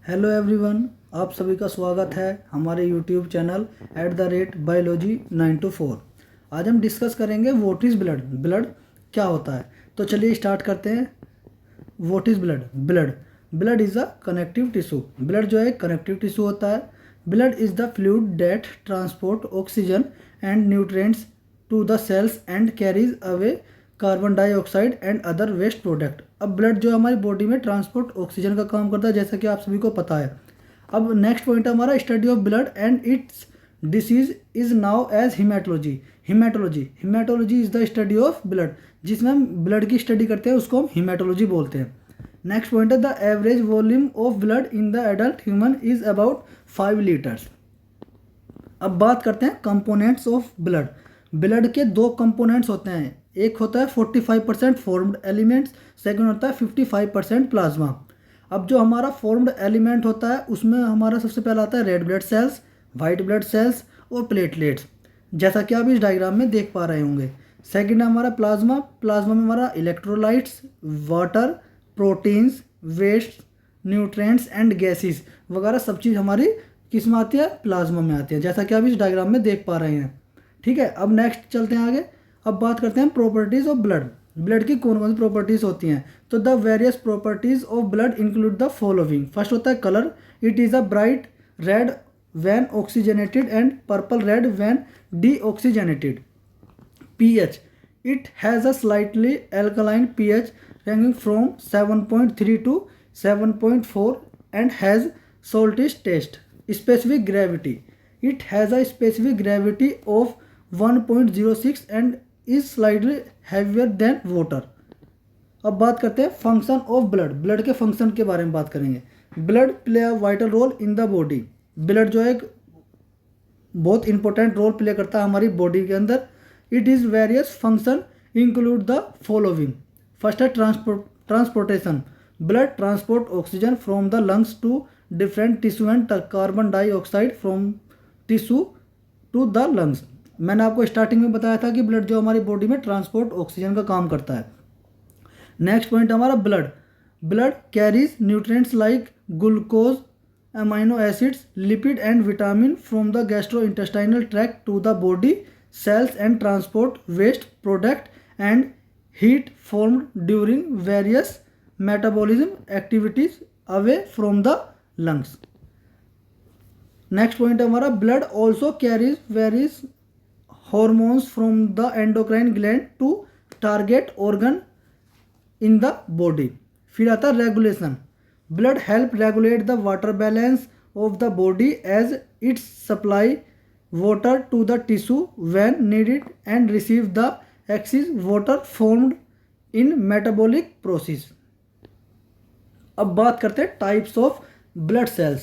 Hello everyone, आप सभी का स्वागत है हमारे यूट्यूब चैनल @biology 924। आज हम डिस्कस करेंगे व्हाट इज़ ब्लड। ब्लड क्या होता है, तो चलिए स्टार्ट करते हैं। What is blood. Blood is a connective tissue. Blood जो है कनेक्टिव टिश्यू होता है। Blood is the fluid that transport oxygen and nutrients to the cells and carries away carbon dioxide and other waste product. अब blood जो हमारी body में transport oxygen का काम करता है, जैसा कि आप सभी को पता है। अब नेक्स्ट पॉइंट हमारा study of blood and its disease is now as haematology. Haematology is the study of blood. जिसमें हम ब्लड की स्टडी करते हैं उसको हम हिमेटोलॉजी बोलते हैं। नेक्स्ट पॉइंट है the average volume of blood in the adult human is about 5 litres. अब बात करते हैं कंपोनेंट्स ऑफ ब्लड। ब्लड के दो कंपोनेंट्स होते हैं, एक होता है 45% फॉर्म्ड एलिमेंट्स, सेकंड होता है 55% प्लाज्मा। अब जो हमारा फॉर्म्ड एलिमेंट होता है उसमें हमारा सबसे पहला आता है red blood cells, white blood sales और प्लेटलेट्स, जैसा कि आप इस डायग्राम में देख पा रहे होंगे। सेकंड है हमारा प्लाज्मा। प्लाज्मा में हमारा electrolytes, water, proteins, waste, nutrients and gases वगैरह सब चीज़ हमारी किस में आती है, प्लाज्मा में आती है, जैसा कि आप इस डायग्राम में देख पा रहे हैं। ठीक है, अब नेक्स्ट चलते हैं आगे। अब बात करते हैं प्रॉपर्टीज ऑफ ब्लड। ब्लड की कौन कौन सी प्रॉपर्टीज होती हैं, तो the various properties of blood include the following. First होता है colour. It is a bright red when oxygenated and purple red when deoxygenated. pH, it has a slightly alkaline pH ranging from 7.3 to 7.4 and has saltish taste. Specific gravity, it has a specific gravity of 1.06 and is slightly heavier than water. अब बात करते हैं function of blood. Blood के function के बारे में बात करेंगे। Blood play a vital role in the body. Blood जो है एक बहुत इंपॉर्टेंट रोल प्ले करता है हमारी बॉडी के अंदर। It is various function include the following. First है transportation. Blood transport oxygen from the lungs to different tissue and carbon dioxide from tissue to the lungs. मैंने आपको स्टार्टिंग में बताया था कि ब्लड जो हमारी बॉडी में ट्रांसपोर्ट ऑक्सीजन का काम करता है। नेक्स्ट पॉइंट हमारा blood carries nutrients like glucose, amino acids, lipid and vitamin from the gastrointestinal tract to the body cells and transport waste product and heat formed during various metabolism activities away from the lungs. Next point हमारा blood also carries various hormones from the endocrine gland to target organ in the body. फिर आता है regulation. blood help regulate the water balance of the body as it supply water to the tissue when needed and receive the excess water formed in metabolic process. अब बात करते हैं types of blood cells.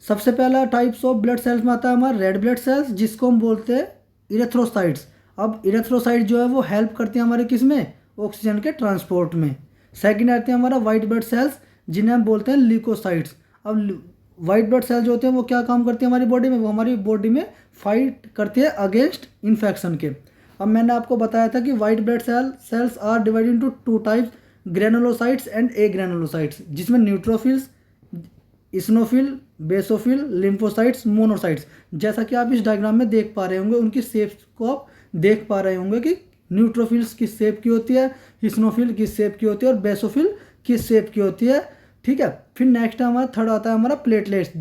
सबसे पहला types of blood cells में आता है हमारा रेड ब्लड सेल्स, जिसको हम बोलते हैं इरेथ्रोसाइट्स। अब इरेथ्रोसाइट जो है वो हेल्प करती है हमारे किस में, ऑक्सीजन के ट्रांसपोर्ट में। सेकंड आते हैं हमारा वाइट ब्लड सेल्स, जिन्हें हम बोलते हैं ल्यूकोसाइट्स। अब वाइट ब्लड सेल जो होते हैं वो क्या काम करती है हमारी बॉडी में, वो हमारी बॉडी में फाइट करती है अगेंस्ट इन्फेक्शन के। अब मैंने आपको बताया था कि white blood cells are divided into 2 types, granulocytes and agranulocytes, जिसमें neutrophils, eosinophil, basophil, lymphocytes, monocytes, जैसा कि आप इस डायग्राम में देख पा रहे होंगे। उनकी शेप को आप देख पा रहे होंगे कि न्यूट्रोफिल्स किस शेप की होती है, इस्नोफिल किस शेप की होती है और बेसोफिल किस शेप की होती है। ठीक है, फिर नेक्स्ट हमारा थर्ड आता है हमारा प्लेटलेट्स,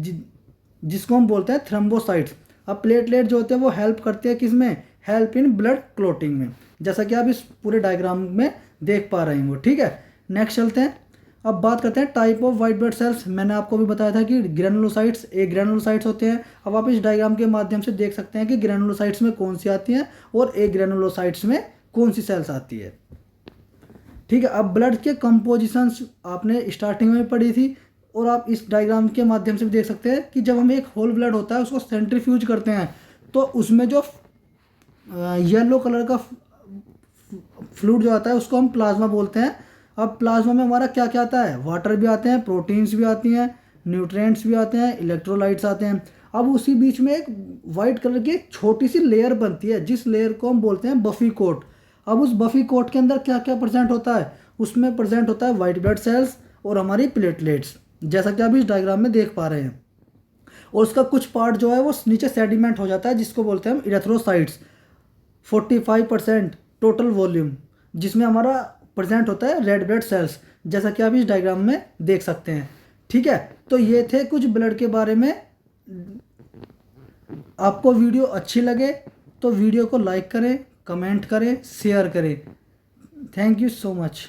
जिसको हम बोलते हैं थ्रोम्बोसाइट्स। अब प्लेटलेट जो होते हैं वो हेल्प करते हैं किसमें, हेल्प इन ब्लड क्लॉटिंग में, जैसा कि आप इस पूरे डायग्राम में देख पा रहे हैं। ठीक है, नेक्स्ट चलते हैं। अब बात करते हैं type of white blood sales. मैंने आपको भी बताया था कि ग्रेनुलोसाइट्स, ए ग्रेनुलोसाइट्स होते हैं। अब आप इस डायग्राम के माध्यम से देख सकते हैं कि ग्रेनुलोसाइट्स में कौन सी आती हैं और ए ग्रेनुलोसाइट्स में कौन सी सेल्स आती है। ठीक है, अब ब्लड के कंपोजिशंस आपने स्टार्टिंग में पढ़ी थी और आप इस डायग्राम के माध्यम से भी देख सकते हैं कि जब हम एक होल ब्लड होता है उसको सेंट्रीफ्यूज करते हैं तो उसमें जो येलो कलर का फ्लूइड जो आता है उसको हम प्लाज्मा बोलते हैं। अब प्लाज्मा में हमारा क्या क्या आता है, वाटर भी आते हैं, प्रोटीन्स भी आती हैं, न्यूट्रिएंट्स भी आते हैं, इलेक्ट्रोलाइट्स आते हैं। अब उसी बीच में एक वाइट कलर की एक छोटी सी लेयर बनती है, जिस लेयर को हम बोलते हैं बफी कोट। अब उस बफी कोट के अंदर क्या क्या प्रेजेंट होता है, उसमें प्रेजेंट होता है वाइट ब्लड सेल्स और हमारी प्लेटलेट्स। जैसा कि आप इस डायग्राम में देख पा रहे हैं। और उसका कुछ पार्ट जो है वो नीचे सेडिमेंट हो जाता है, जिसको बोलते हैं हम इरेथ्रोसाइट्स। 45% टोटल वॉल्यूम, जिसमें हमारा प्रेजेंट होता है रेड ब्लड सेल्स, जैसा कि आप इस डायग्राम में देख सकते हैं। ठीक है, तो ये थे कुछ ब्लड के बारे में। आपको वीडियो अच्छी लगे तो वीडियो को लाइक करें, कमेंट करें, शेयर करें। Thank you so much.